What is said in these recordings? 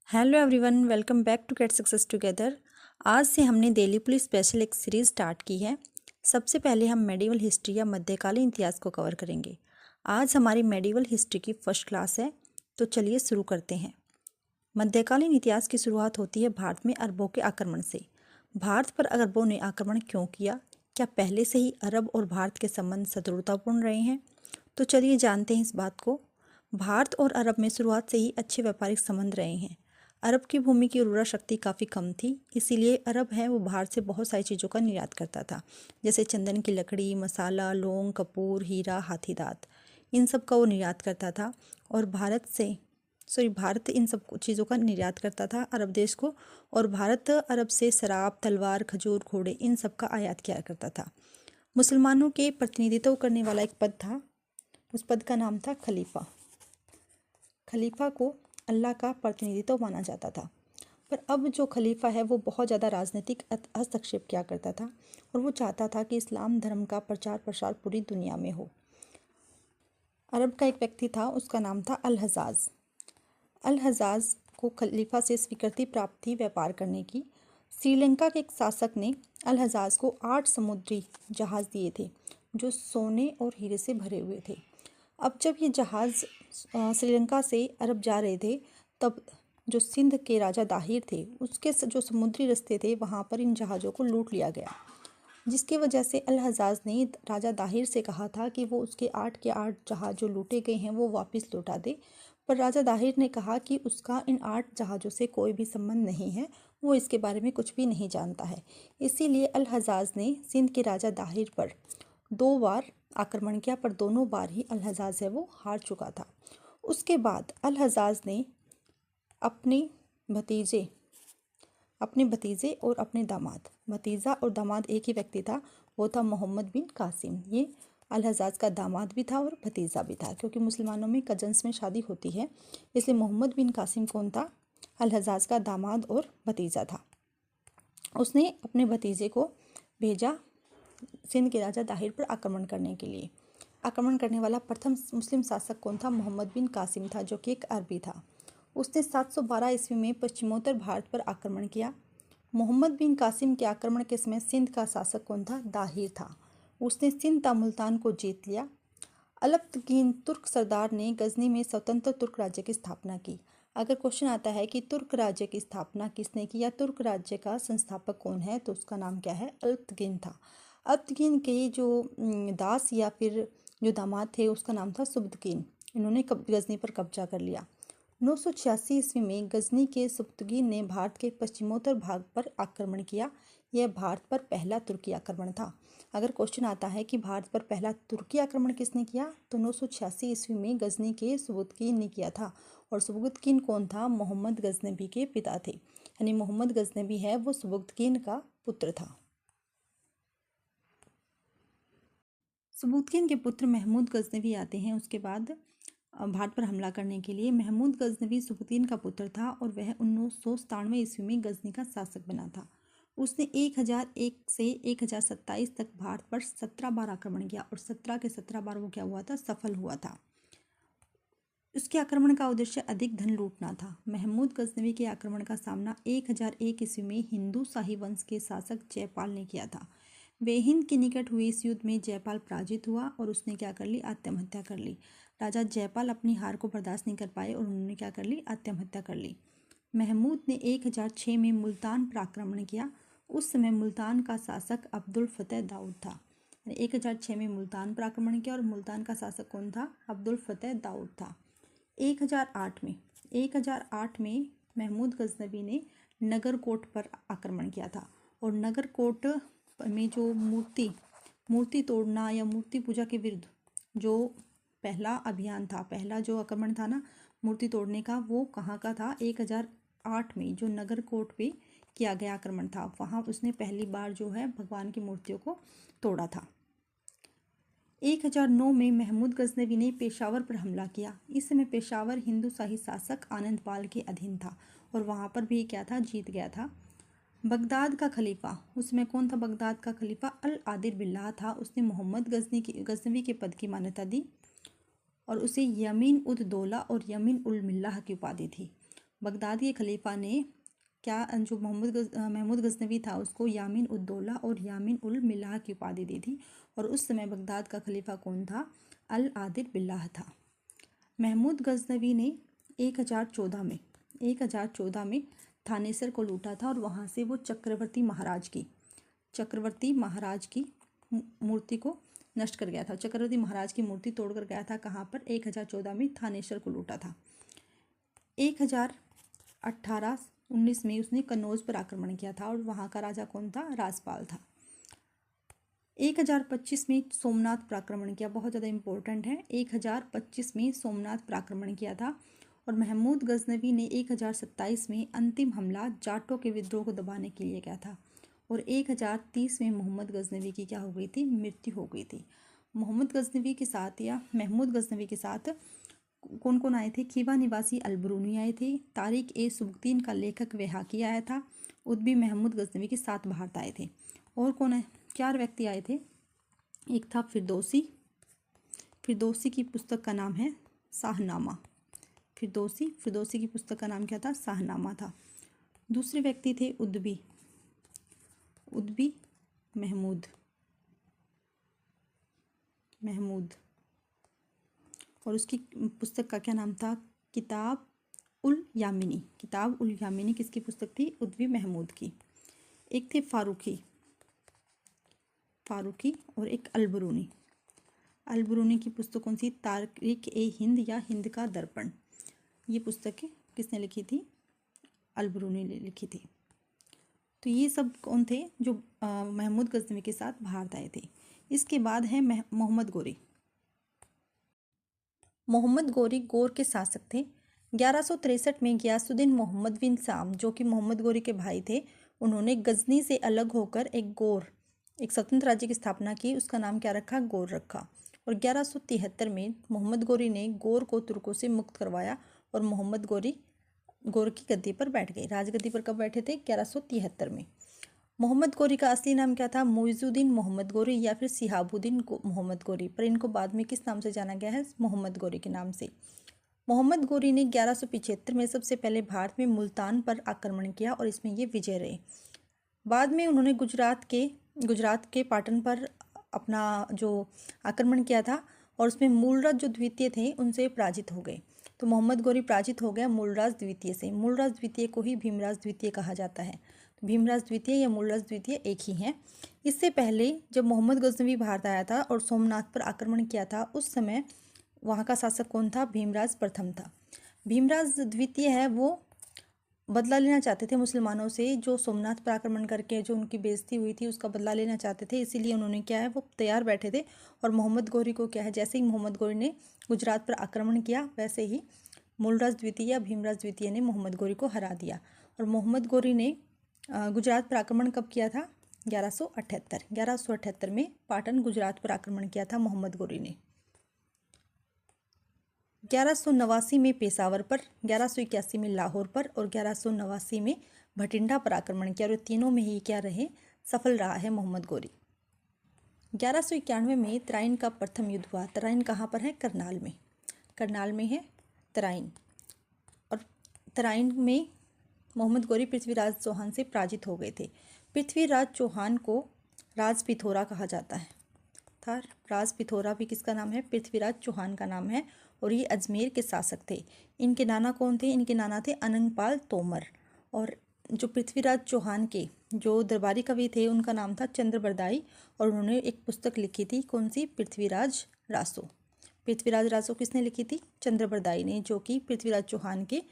Hello everyone, welcome back to get success together. आज से हमने दिल्ली पुलिस स्पेशल एक सीरीज़ स्टार्ट की है। सबसे पहले हम मेडिवल हिस्ट्री या मध्यकालीन इतिहास को कवर करेंगे। आज हमारी मेडिवल हिस्ट्री की फर्स्ट क्लास है, तो चलिए शुरू करते हैं। मध्यकालीन इतिहास की शुरुआत होती है भारत में अरबों के आक्रमण से। भारत पर अरबों ने आक्रमण क्यों किया? क्या पहले से ही अरब और भारत के संबंध शत्रुतापूर्ण रहे हैं? तो चलिए जानते हैं इस बात को। भारत और अरब में शुरुआत से ही अच्छे व्यापारिक संबंध रहे हैं। अरब की भूमि की उर्वरा शक्ति काफ़ी कम थी, इसीलिए अरब है वो भारत से बहुत सारी चीज़ों का निर्यात करता था, जैसे चंदन की लकड़ी, मसाला, लौंग, कपूर, हीरा, हाथी दांत, इन सब का वो निर्यात करता था। और भारत इन सब चीज़ों का निर्यात करता था अरब देश को। और भारत अरब से शराब, तलवार, खजूर, घोड़े, इन सब का आयात किया करता था। मुसलमानों के प्रतिनिधित्व करने वाला एक पद था, उस पद का नाम था खलीफा। खलीफा को अल्लाह का प्रतिनिधित्व माना जाता था। पर अब जो खलीफा है वो बहुत ज़्यादा राजनीतिक हस्तक्षेप किया करता था, और वो चाहता था कि इस्लाम धर्म का प्रचार प्रसार पूरी दुनिया में हो। अरब का एक व्यक्ति था, उसका नाम था अल हज्जाज। अल हज्जाज को खलीफा से स्वीकृति प्राप्त थी व्यापार करने की। श्रीलंका के एक शासक ने अल हज्जाज को 8 समुद्री जहाज़ दिए थे, जो सोने और हीरे से भरे हुए थे। अब जब ये जहाज़ श्रीलंका से अरब जा रहे थे, तब जो सिंध के राजा दाहिर थे, उसके जो समुद्री रास्ते थे वहाँ पर इन जहाज़ों को लूट लिया गया, जिसकी वजह से अल हज्जाज ने राजा दाहिर से कहा था कि वो उसके 8 के 8 जहाज़ जो लूटे गए हैं वो वापस लौटा दे। पर राजा दाहिर ने कहा कि उसका इन 8 जहाज़ों से कोई भी संबंध नहीं है, वो इसके बारे में कुछ भी नहीं जानता है। इसीलिए अल हज्जाज ने सिंध के राजा दाहिर पर 2 बार आक्रमण किया, पर दोनों बार ही अल हज्जाज है वो हार चुका था। उसके बाद अल हज्जाज ने अपने भतीजे और अपने दामाद, भतीजा और दामाद एक ही व्यक्ति था, वो था मोहम्मद बिन कासिम। ये अल हज्जाज का दामाद भी था और भतीजा भी था, क्योंकि मुसलमानों में कजन्स में शादी होती है, इसलिए मोहम्मद बिन कासिम कौन था? अल हज्जाज का दामाद और भतीजा था। उसने अपने भतीजे को भेजा सिंध के राजा दाहिर पर आक्रमण करने के लिए। आक्रमण करने वाला प्रथम मुस्लिम शासक कौन था? मोहम्मद बिन कासिम था, जो कि एक अरबी था। उसने 712 ईस्वी में पश्चिमोत्तर भारत पर आक्रमण किया। मोहम्मद बिन कासिम के आक्रमण के समय सिंध का शासक कौन था? दाहिर था। उसने सिंध ता मुल्तान को जीत लिया। अलप्तकीन तुर्क सरदार ने गजनी में स्वतंत्र तुर्क राज्य की स्थापना की। अगर क्वेश्चन आता है कि तुर्क राज्य की स्थापना किसने की या तुर्क राज्य का संस्थापक कौन है, तो उसका नाम क्या है? अलप्तकीन था। अलप्तकीन के जो दास या फिर जो दामाद थे, उसका नाम था सुबतकीन। इन्होंने गजनी पर कब्जा कर लिया। 986 ईस्वी में गजनी के सुबतकीन ने भारत के पश्चिमोत्तर भाग पर आक्रमण किया। यह भारत पर पहला तुर्की आक्रमण था। अगर क्वेश्चन आता है कि भारत पर पहला तुर्की आक्रमण किसने किया, तो 986 ईस्वी में गजनी के सुबतकीन ने किया था। और सुबतकीन कौन था? मोहम्मद गजनबी के पिता थे, यानी मोहम्मद गजनबी है वो सुबतकीन का पुत्र था। सुबतकीन के पुत्र महमूद गजनवी आते हैं उसके बाद भारत पर हमला करने के लिए। महमूद गजनवी सुबतकीन का पुत्र था, और वह 1997 ईस्वी में गजनी का शासक बना था। उसने 1001 से 1027 तक भारत पर 17 बार आक्रमण किया, और 17 के 17 बार वो क्या हुआ था? सफल हुआ था। उसके आक्रमण का उद्देश्य अधिक धन लूटना था। महमूद गजनवी के आक्रमण का सामना 1001 ईस्वी में हिंदू शाही वंश के शासक जयपाल ने किया था। वे हिंद के निकट हुए इस युद्ध में जयपाल पराजित हुआ, और उसने क्या कर ली? आत्महत्या कर ली। राजा जयपाल अपनी हार को बर्दाश्त नहीं कर पाए, और उन्होंने क्या कर ली? आत्महत्या कर ली। महमूद ने 1006 में मुल्तान पर आक्रमण किया। उस समय मुल्तान का शासक अब्दुल फतेह दाऊद था। 1006 में मुल्तान पर आक्रमण किया, और मुल्तान का शासक कौन था? अब्दुल फतेह दाऊद था। 1008 में महमूद गजनबी ने नगरकोट पर आक्रमण किया था, और नगरकोट में जो मूर्ति तोड़ना या मूर्ति पूजा के विरुद्ध जो पहला अभियान था, पहला जो आक्रमण था ना मूर्ति तोड़ने का, वो कहाँ का था? 1008 में जो नगरकोट पे किया गया आक्रमण था, वहाँ उसने पहली बार जो है भगवान की मूर्तियों को तोड़ा था। 1009 में महमूद गजनवी ने पेशावर पर हमला किया। इस समय पेशावर हिंदू शाही शासक आनंदपाल के अधीन था, और वहाँ पर भी क्या था? जीत गया था। बगदाद का खलीफा, उसमें कौन था? बगदाद का खलीफा अल आदिल बिल्लाह था। उसने मोहम्मद गजनवी के पद की मान्यता दी, और उसे यमीन उद दौला और यमीन उल मिल्लाह की उपाधि थी। बगदाद के खलीफा ने क्या जो महमूद गजनवी था उसको यामीन उद दौला और यामीन उल मिल्लाह की उपाधि दी थी। और उस समय बगदाद का खलीफा कौन था? अल आदिल बिल्लाह था। महमूद गजनवी ने 1014 में थानेसर को लूटा था और वहाँ से वो चक्रवर्ती महाराज की मूर्ति को नष्ट कर गया था। चक्रवर्ती महाराज की मूर्ति तोड़कर गया था। कहाँ पर? 1014 में थानेसर को लूटा था। 1018-19 में उसने कन्नौज पर आक्रमण किया था और वहाँ का राजा कौन था? राजपाल था। 1025 में सोमनाथ पर आक्रमण किया, बहुत ज़्यादा इम्पोर्टेंट है। 1025 में सोमनाथ पर आक्रमण किया था। और महमूद गजनवी ने 1027 में अंतिम हमला जाटों के विद्रोह को दबाने के लिए किया था। और 1030 में मोहम्मद गजनवी की क्या हो गई थी? मृत्यु हो गई थी। महमूद गजनवी के साथ कौन कौन आए थे? खीवा निवासी अलबरूनी आए थे। तारिक ए सुबुक्तीन का लेखक वहाकी आया था। उद्बी महमूद गजनवी के साथ भारत आए थे। और कौन है? 4 व्यक्ति आए थे। एक था फिरदौसी की पुस्तक का नाम है शाहनामा। फिरदौसी की पुस्तक का नाम क्या था? शाहनामा था। दूसरे व्यक्ति थे उद्बी महमूद और उसकी पुस्तक का क्या नाम था? किताब उल यामिनी किसकी पुस्तक थी? उद्बी महमूद की। एक थे फारूकी और एक अलबरूनी की पुस्तक कौन सी? तारीख ए हिंद या हिंद का दर्पण। ये पुस्तक किसने लिखी थी? अलबरूनी ने लिखी थी। तो ये सब कौन थे जो महमूद गजनवी के साथ भारत आए थे। इसके बाद है मोहम्मद गोरी गौर के शासक थे। 1163 में गयासुद्दीन मोहम्मद बिन साम, जो कि मोहम्मद गोरी के भाई थे, उन्होंने गजनी से अलग होकर एक स्वतंत्र राज्य की स्थापना की। उसका नाम क्या रखा? गौर रखा। और 1173 में मोहम्मद गोरी ने गौर को तुर्कों से मुक्त करवाया और मोहम्मद गौर की गद्दी पर बैठ गए। राजगद्दी पर कब बैठे थे? 1173 में। मोहम्मद गोरी का असली नाम क्या था? मुइजुद्दीन मोहम्मद गोरी या फिर सिहाबुद्दीन मोहम्मद गोरी, पर इनको बाद में किस नाम से जाना गया है? मोहम्मद गोरी के नाम से। मोहम्मद गोरी ने 1175 में सबसे पहले भारत में मुल्तान पर आक्रमण किया और इसमें ये विजय रहे। बाद में उन्होंने गुजरात के पाटन पर अपना जो आक्रमण किया था और उसमें मूलराज जो द्वितीय थे उनसे पराजित हो गए। तो मोहम्मद गोरी पराजित हो गया मूलराज द्वितीय से। मूलराज द्वितीय को ही भीमराज द्वितीय कहा जाता है। तो भीमराज द्वितीय या मूलराज द्वितीय एक ही हैं। इससे पहले जब मोहम्मद गजनवी भारत आया था और सोमनाथ पर आक्रमण किया था, उस समय वहाँ का शासक कौन था? भीमराज प्रथम था। भीमराज द्वितीय है वो बदला लेना चाहते थे मुसलमानों से, जो सोमनाथ पर आक्रमण करके जो उनकी बेइज्जती हुई थी उसका बदला लेना चाहते थे। इसीलिए उन्होंने क्या है, वो तैयार बैठे थे। और मोहम्मद गोरी को क्या है, जैसे ही मोहम्मद गोरी ने गुजरात पर आक्रमण किया वैसे ही मूलराज द्वितीय या भीमराज द्वितीय ने मोहम्मद गोरी को हरा दिया। और मोहम्मद गोरी ने गुजरात पर आक्रमण कब किया था? 1178 में पाटन गुजरात पर आक्रमण किया था मोहम्मद गोरी ने। 1189 में पेशावर पर, 1181 में लाहौर पर और 1189 में भटिंडा पर आक्रमण किया। और तीनों में ही क्या रहे? सफल रहा है मोहम्मद गोरी। 1191 में तराइन का प्रथम युद्ध हुआ। तराइन कहाँ पर है? करनाल में है तराइन। और तराइन में मोहम्मद गोरी पृथ्वीराज चौहान से पराजित हो गए थे। पृथ्वीराज चौहान को राज पिथौरा कहा जाता है। राज पिथौरा भी किसका नाम है? पृथ्वीराज चौहान का नाम है। और ये अजमेर के शासक थे। इनके नाना कौन थे? इनके नाना थे अनंगपाल तोमर। और जो पृथ्वीराज चौहान के जो दरबारी कवि थे उनका नाम था चंद्रबरदाई। और उन्होंने एक पुस्तक लिखी थी, कौन सी? पृथ्वीराज रासो किसने लिखी थी? चंद्रबरदाई ने, जो कि पृथ्वीराज चौहान के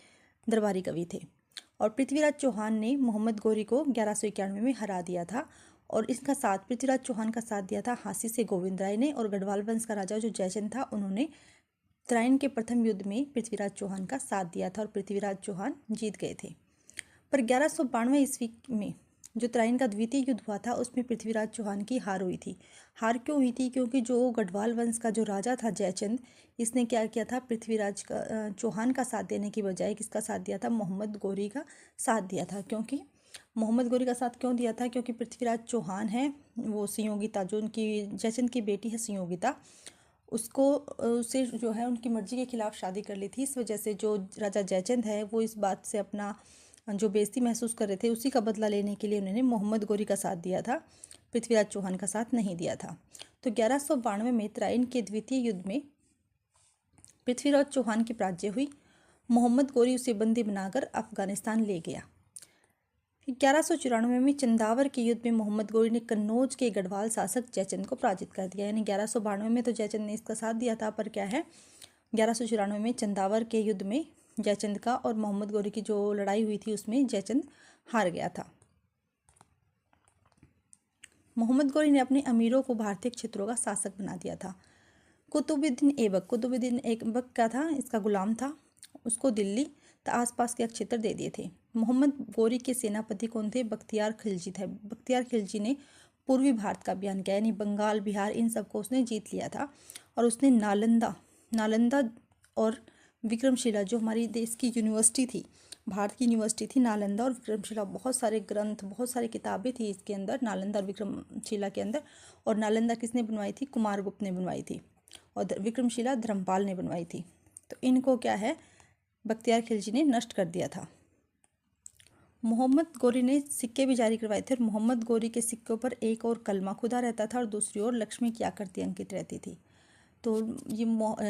दरबारी कवि थे। और पृथ्वीराज चौहान ने मोहम्मद गोरी को 1191 में हरा दिया था। और इसका साथ पृथ्वीराज चौहान का साथ दिया था हांसी से गोविंद राय ने। और गढ़वाल वंश का राजा जो जयचंद था, उन्होंने तराइन के प्रथम युद्ध में पृथ्वीराज चौहान का साथ दिया था और पृथ्वीराज चौहान जीत गए थे। पर 1192 ईस्वी में जो तराइन का द्वितीय युद्ध हुआ था उसमें पृथ्वीराज चौहान की हार हुई थी। हार क्यों हुई थी? क्योंकि जो गढ़वाल वंश का जो राजा था जयचंद, इसने क्या किया था? पृथ्वीराज चौहान का साथ देने की बजाय किसका साथ दिया था? मोहम्मद गोरी का साथ दिया था। क्योंकि मोहम्मद गोरी का साथ क्यों दिया था? क्योंकि पृथ्वीराज चौहान है वो संयोगिता, जो उनकी जयचंद की बेटी है संयोगिता, उसको उसे जो है उनकी मर्जी के खिलाफ शादी कर ली थी। इस वजह से जो राजा जयचंद है वो इस बात से अपना जो बेइज्जती महसूस कर रहे थे, उसी का बदला लेने के लिए उन्होंने मोहम्मद गोरी का साथ दिया था, पृथ्वीराज चौहान का साथ नहीं दिया था। तो 1192 में तराइन के द्वितीय युद्ध में पृथ्वीराज चौहान की पराजय हुई। मोहम्मद गोरी उसे बंदी बनाकर अफगानिस्तान ले गया। 1194 में चंदावर के युद्ध में मोहम्मद गोरी ने कन्नौज के गढ़वाल शासक जयचंद को पराजित कर दिया। यानी 1192 में तो जयचंद ने इसका साथ दिया था, पर क्या है 1194 में चंदावर के युद्ध में जयचंद का और मोहम्मद गोरी की जो लड़ाई हुई थी उसमें जयचंद हार गया था। मोहम्मद गोरी ने अपने अमीरों को भारतीय क्षेत्रों का शासक बना दिया था। कुतुबुद्दीन ऐबक क्या था, इसका गुलाम था, उसको दिल्ली तो आसपास के क्षेत्र दे दिए थे। मोहम्मद गोरी के सेनापति कौन थे? बख्तियार खिलजी थे। बख्तियार खिलजी ने पूर्वी भारत का अभियान किया, यानी बंगाल, बिहार, इन सबको उसने जीत लिया था। और उसने नालंदा और विक्रमशिला, जो हमारी देश की यूनिवर्सिटी थी, भारत की यूनिवर्सिटी थी नालंदा और विक्रमशिला, बहुत सारे ग्रंथ, बहुत सारी किताबें थी इसके अंदर, नालंदा और विक्रमशिला के अंदर। और नालंदा किसने बनवाई थी? कुमारगुप्त ने बनवाई थी। और विक्रमशिला धर्मपाल ने बनवाई थी। तो इनको क्या है, बख्तियार खिलजी ने नष्ट कर दिया था। मोहम्मद गोरी ने सिक्के भी जारी करवाए थे और मोहम्मद गोरी के सिक्कों पर एक और कलमा खुदा रहता था और दूसरी ओर लक्ष्मी की आकृति अंकित रहती थी। तो ये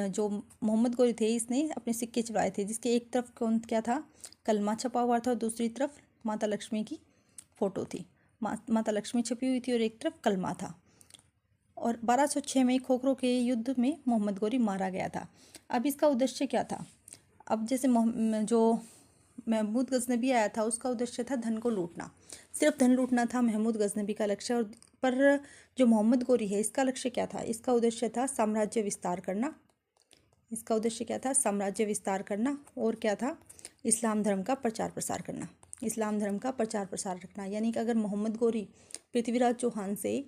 जो मोहम्मद गोरी थे इसने अपने सिक्के चढ़ाए थे, जिसके एक तरफ कौन क्या था? कलमा छपा हुआ था और दूसरी तरफ माता लक्ष्मी की फ़ोटो थी। माता लक्ष्मी छपी हुई थी और एक तरफ कलमा था। और 1206 में खोखरो के युद्ध में मोहम्मद गोरी मारा गया था। अब इसका उद्देश्य क्या था? अब जैसे जो महमूद गजनबी आया था उसका उद्देश्य था धन को लूटना, सिर्फ धन लूटना था महमूद गजनबी का लक्ष्य। और पर जो मोहम्मद गोरी है इसका लक्ष्य क्या था? इसका उद्देश्य था साम्राज्य विस्तार करना। इसका उद्देश्य क्या था? साम्राज्य विस्तार करना। और क्या था? इस्लाम धर्म का प्रचार प्रसार करना, इस्लाम धर्म का प्रचार प्रसार रखना। यानी कि अगर मोहम्मद गोरी पृथ्वीराज चौहान से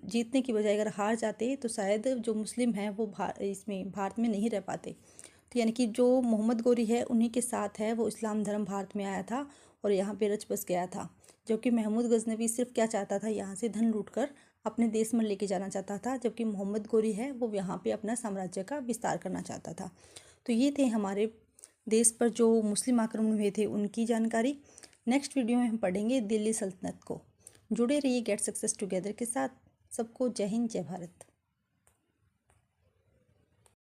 जीतने की बजाय अगर हार जाते तो शायद जो मुस्लिम हैं वो भारत में नहीं रह पाते। तो यानी कि जो मोहम्मद गोरी है उन्हीं के साथ है, वो इस्लाम धर्म भारत में आया था और यहाँ पे रच बस गया था। जबकि महमूद गजनबी सिर्फ क्या चाहता था? यहाँ से धन लूटकर अपने देश में लेके जाना चाहता था, जबकि मोहम्मद गोरी है वो यहाँ पे अपना साम्राज्य का विस्तार करना चाहता था। तो ये थे हमारे देश पर जो मुस्लिम आक्रमण हुए थे उनकी जानकारी। नेक्स्ट वीडियो में हम पढ़ेंगे दिल्ली सल्तनत को। जुड़े रहिए गेट सक्सेस टुगेदर के साथ। सबको जय हिंद, जय भारत।